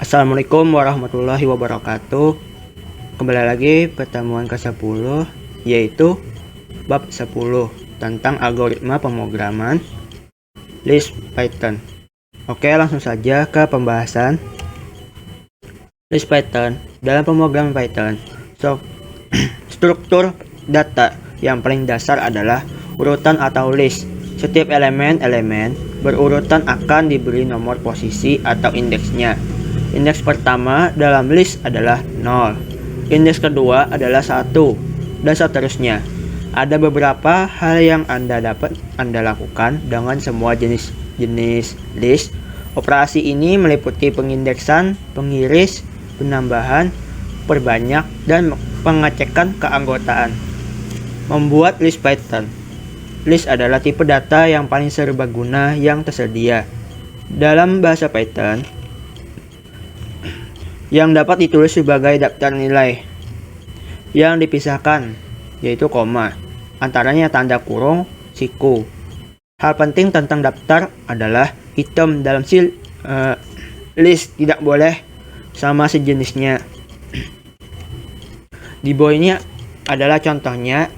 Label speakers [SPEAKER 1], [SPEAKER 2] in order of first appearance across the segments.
[SPEAKER 1] Assalamualaikum warahmatullahi wabarakatuh. Kembali lagi pertemuan ke-10, yaitu bab 10 tentang algoritma pemrograman Lisp Python. Oke, langsung saja ke pembahasan. Lisp Python. Dalam pemrograman Python, struktur data yang paling dasar adalah urutan atau list. Setiap elemen-elemen berurutan akan diberi nomor posisi atau indeksnya. Indeks pertama dalam list adalah 0, indeks kedua adalah 1, dan seterusnya. Ada beberapa hal yang Anda lakukan dengan semua jenis list. Operasi ini meliputi pengindeksan, pengiris, penambahan, perbanyak, dan pengecekan keanggotaan. Membuat list Python. List adalah tipe data yang paling serbaguna yang tersedia. Dalam bahasa Python, yang dapat ditulis sebagai daftar nilai yang dipisahkan, yaitu koma, antaranya tanda kurung, siku. Hal penting tentang daftar adalah item dalam list tidak boleh sama sejenisnya. Di bawah ini adalah contohnya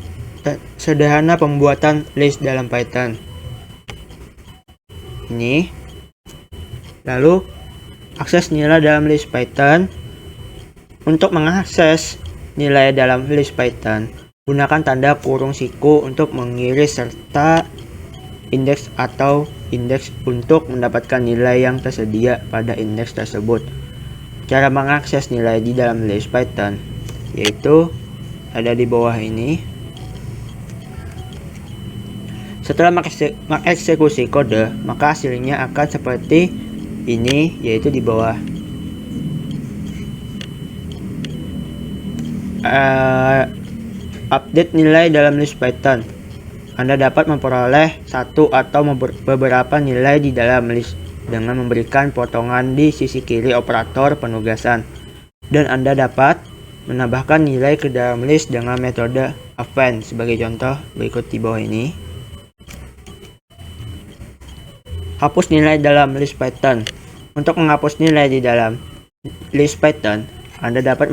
[SPEAKER 1] sederhana pembuatan list dalam Python. Ini. Lalu akses nilai dalam list Python. Untuk mengakses nilai dalam list Python, gunakan tanda kurung siku untuk mengiris serta indeks atau indeks untuk mendapatkan nilai yang tersedia pada indeks tersebut. Cara mengakses nilai di dalam list Python yaitu ada di bawah ini. Setelah mengeksekusi kode, maka hasilnya akan seperti ini, yaitu di bawah. Update nilai dalam list Python. Anda dapat memperoleh satu atau beberapa nilai di dalam list dengan memberikan potongan di sisi kiri operator penugasan, dan Anda dapat menambahkan nilai ke dalam list dengan metode append. Sebagai contoh berikut di bawah ini. Hapus nilai dalam list Python. Untuk menghapus nilai di dalam list Python, Anda dapat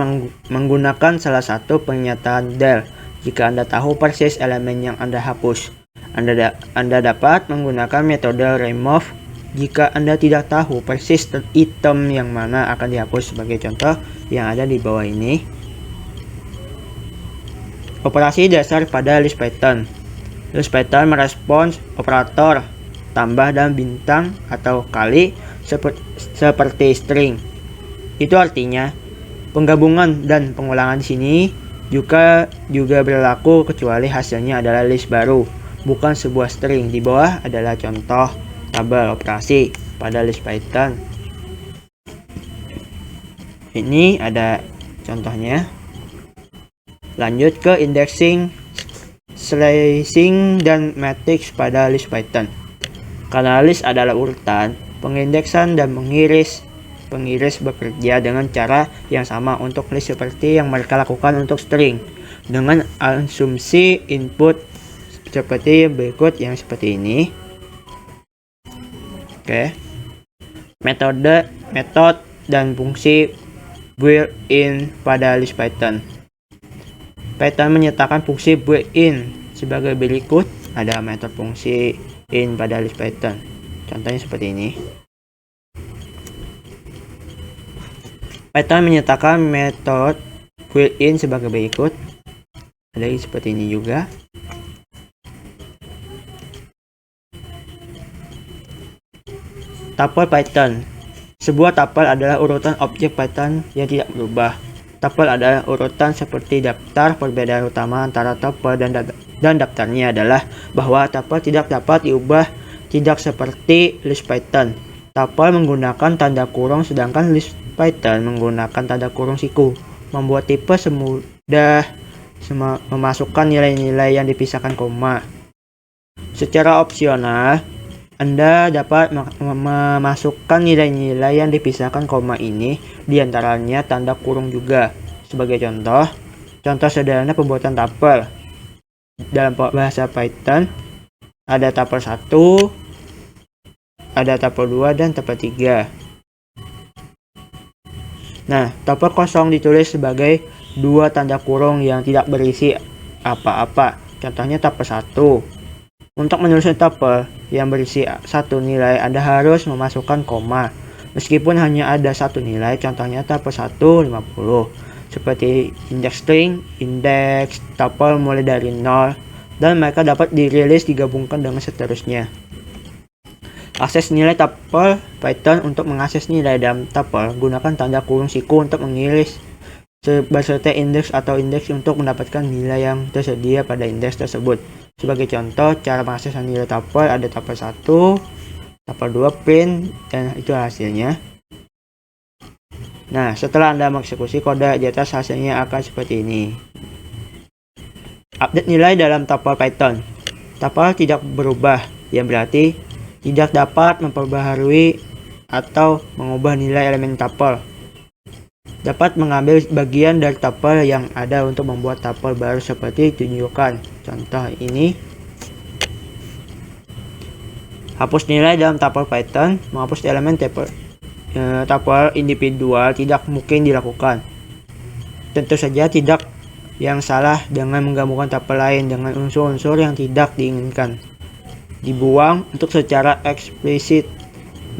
[SPEAKER 1] menggunakan salah satu pernyataan del. Jika Anda tahu persis elemen yang Anda hapus, Anda dapat menggunakan metode remove jika Anda tidak tahu persis item yang mana akan dihapus. Sebagai contoh yang ada di bawah ini. Operasi dasar pada list Python. List Python merespons operator tambah dan bintang atau kali seperti string. Itu artinya penggabungan dan pengulangan di sini juga berlaku kecuali hasilnya adalah list baru, bukan sebuah string. Di bawah adalah contoh tabel operasi pada list Python. Ini ada contohnya. Lanjut ke indexing, slicing, dan matrix pada list Python. Karena list adalah urutan, pengindeksan dan pengiris bekerja dengan cara yang sama untuk list seperti yang mereka lakukan untuk string, dengan asumsi input seperti berikut yang seperti ini. Oke. Metod dan fungsi built-in pada list Python. Python menyatakan fungsi built-in sebagai berikut. Ada metode fungsi in pada list Python. Contohnya seperti ini. Python menyatakan metode built-in sebagai berikut. Ada seperti ini juga. Tuple Python. Sebuah tuple adalah urutan objek Python yang tidak berubah. Tuple adalah urutan seperti daftar. Perbedaan utama antara tuple dan daftarnya adalah bahwa tuple tidak dapat diubah, tidak seperti list Python. Tuple menggunakan tanda kurung sedangkan list Python menggunakan tanda kurung siku. Membuat tipe semudah memasukkan nilai-nilai yang dipisahkan koma. Secara opsional, Anda dapat memasukkan nilai-nilai yang dipisahkan koma ini, diantaranya tanda kurung juga. Sebagai contoh sederhana pembuatan tuple. Dalam bahasa Python ada tuple 1, ada tuple 2, dan tuple 3. Nah, tupel kosong ditulis sebagai dua tanda kurung yang tidak berisi apa-apa. Contohnya tupel 1. Untuk menyusun tupel yang berisi satu nilai, Anda harus memasukkan koma. Meskipun hanya ada satu nilai, contohnya tupel 1 50. Seperti indeks string, indeks tupel mulai dari 0, dan mereka dapat dirilis digabungkan dengan seterusnya. Akses nilai tupel Python. Untuk mengakses nilai dalam tupel, gunakan tanda kurung siku untuk mengiris beserta indeks atau indeks untuk mendapatkan nilai yang tersedia pada indeks tersebut. Sebagai contoh, cara mengakses nilai tupel ada tupel 1, tupel 2, print, dan itu hasilnya. Nah, setelah Anda mengeksekusi kode di atas, hasilnya akan seperti ini. Update nilai dalam tupel Python. Tupel tidak berubah, yang berarti tidak dapat memperbaharui atau mengubah nilai elemen tupel. Dapat mengambil bagian dari tupel yang ada untuk membuat tupel baru seperti ditunjukkan. Contoh ini. Hapus nilai dalam tupel Python. Menghapus elemen tupel individual tidak mungkin dilakukan. Tentu saja tidak yang salah dengan menggabungkan tupel lain dengan unsur-unsur yang tidak diinginkan. Dibuang untuk secara eksplisit.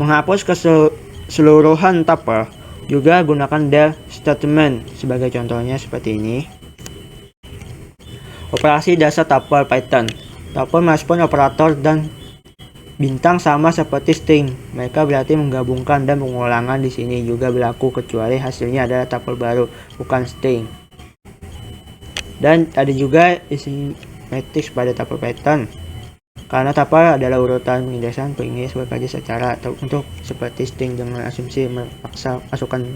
[SPEAKER 1] Menghapus keseluruhan tupel. Juga gunakan del statement sebagai contohnya seperti ini. Operasi dasar tupel Python. Tupel merespon operator dan bintang sama seperti string. Mereka berarti menggabungkan, dan pengulangan di sini juga berlaku kecuali hasilnya adalah tupel baru, bukan string. Dan ada juga isi matrix pada tupel Python. Karena tupel adalah urutan pengindeksan, pengiris bekerja secara atau untuk seperti string dengan asumsi memaksa masukan.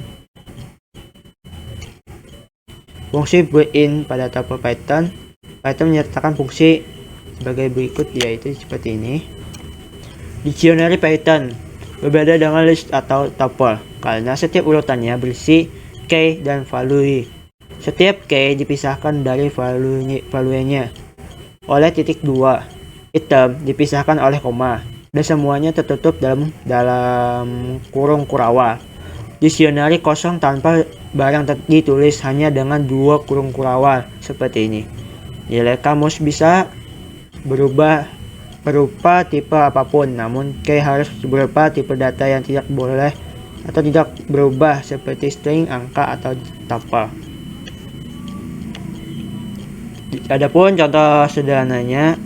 [SPEAKER 1] Fungsi built-in pada tupel Python. Python menyertakan fungsi sebagai berikut, yaitu seperti ini. Dictionary Python berbeda dengan list atau tuple karena setiap urutannya berisi key dan value. Setiap key dipisahkan dari value-nya oleh titik 2. Item dipisahkan oleh koma, dan semuanya tertutup dalam kurung kurawal. Dictionary kosong tanpa barang ditulis, hanya dengan 2 kurung kurawal seperti ini. Nilai kamus bisa berubah berupa tipe apapun, namun key harus berupa tipe data yang tidak boleh atau tidak berubah seperti string, angka, atau tuple. Adapun contoh sederhananya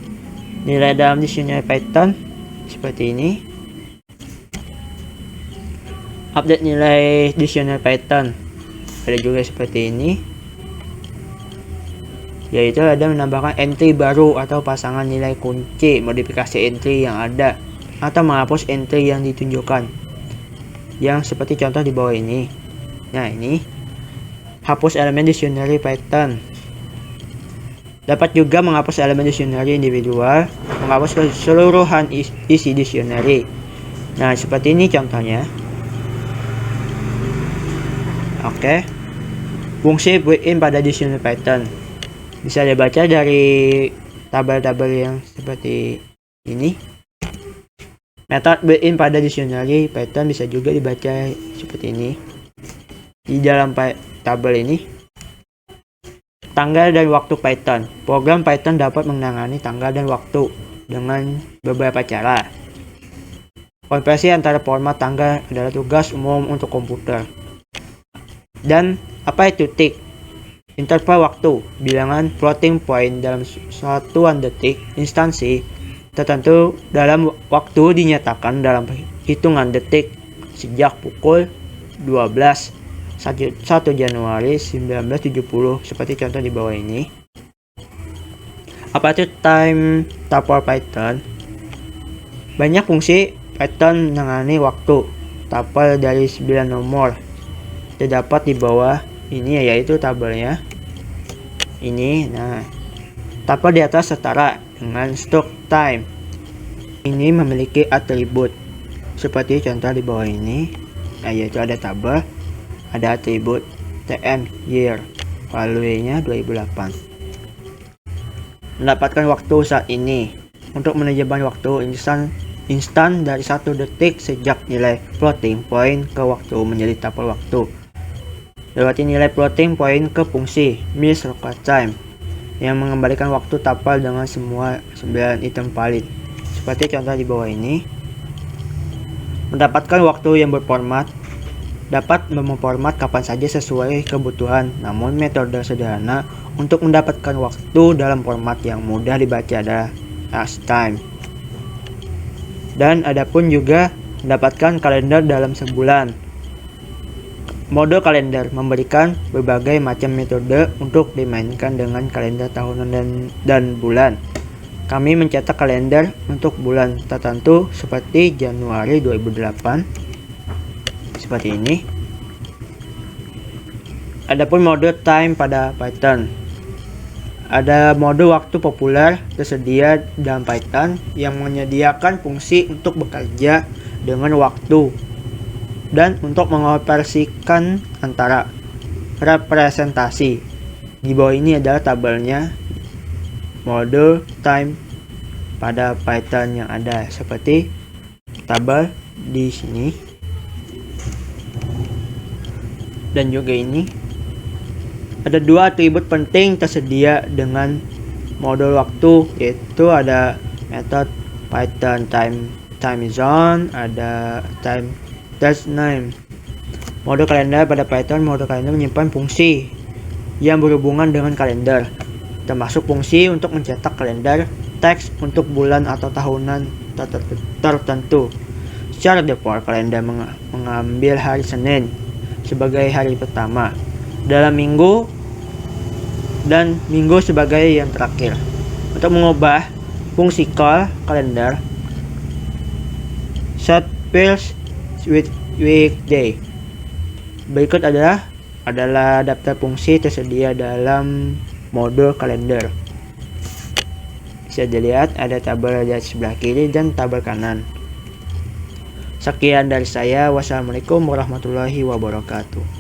[SPEAKER 1] nilai dalam dictionary Python seperti ini. Update nilai dictionary Python ada juga seperti ini, yaitu ada menambahkan entry baru atau pasangan nilai kunci, modifikasi entry yang ada, atau menghapus entry yang ditunjukkan, yang seperti contoh di bawah ini. Nah, ini hapus elemen dictionary Python. Dapat juga menghapus elemen dictionary individual, menghapus keseluruhan isi dictionary. Nah, seperti ini contohnya. Oke. Fungsi built-in pada dictionary Python bisa dibaca dari tabel-tabel yang seperti ini. Metode built-in pada dictionary Python bisa juga dibaca seperti ini. Di dalam tabel ini, tanggal dan waktu Python. Program Python dapat menangani tanggal dan waktu dengan beberapa cara. Konversi antara format tanggal adalah tugas umum untuk komputer. Dan apa itu tick? Interval waktu, bilangan floating point dalam satuan detik, instansi tertentu dalam waktu dinyatakan dalam hitungan detik sejak pukul 12 1 Januari 1970 seperti contoh di bawah ini. Apa itu time tuple Python? Banyak fungsi Python menangani waktu. Tuple dari 9 nomor terdapat di bawah ini, yaitu tabelnya ini. Nah, tuple di atas setara dengan struct time. Ini memiliki atribut seperti contoh di bawah ini, yaitu ada tabel, ada atribut tm year, value-nya 2008. Mendapatkan waktu saat ini. Untuk menerjemahkan waktu instan dari 1 detik sejak nilai floating point ke waktu menjadi tuple waktu. Lewati nilai floating point ke fungsi miss local time yang mengembalikan waktu tapal dengan semua 9 item valid. Seperti contoh di bawah ini. Mendapatkan waktu yang berformat dapat memformat kapan saja sesuai kebutuhan, namun metode sederhana untuk mendapatkan waktu dalam format yang mudah dibaca adalah as time. Dan adapun juga mendapatkan kalender dalam sebulan. Mode kalender memberikan berbagai macam metode untuk dimainkan dengan kalender tahunan dan bulan. Kami mencetak kalender untuk bulan tertentu seperti Januari 2008 seperti ini. Adapun mode time pada Python, ada mode waktu populer tersedia dalam Python yang menyediakan fungsi untuk bekerja dengan waktu dan untuk mengoperasikan antara representasi. Di bawah ini adalah tabelnya mode time pada Python yang ada, seperti tabel di sini. Dan juga ini ada dua atribut penting tersedia dengan mode waktu, yaitu ada method Python time zone, ada time name. Mode kalender pada Python, mode kalender menyimpan fungsi yang berhubungan dengan kalender, termasuk fungsi untuk mencetak kalender teks untuk bulan atau tahunan tertentu. Secara default, kalender mengambil hari Senin sebagai hari pertama dalam minggu dan minggu sebagai yang terakhir. Untuk mengubah fungsi call kalender, set fills with weekday. Berikut adalah daftar fungsi tersedia dalam mode kalender. Bisa dilihat ada tabel di sebelah kiri dan tabel kanan. Sekian dari saya. Wassalamualaikum warahmatullahi wabarakatuh.